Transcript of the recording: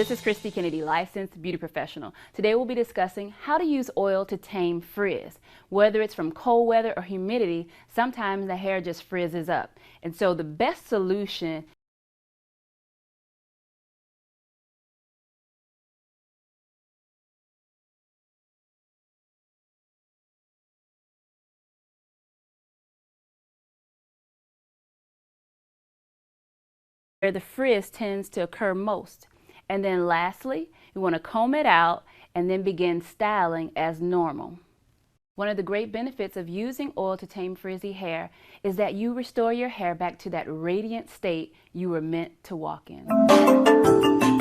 this is Christy Kennedy, licensed beauty professional. Today we'll be discussing how to use oil to tame frizz. Whether it's from cold weather or humidity, sometimes the hair just frizzes up. And so the best solution where the frizz tends to occur most. And then lastly, you want to comb it out and then begin styling as normal. One of the great benefits of using oil to tame frizzy hair is that you restore your hair back to that radiant state you were meant to walk in.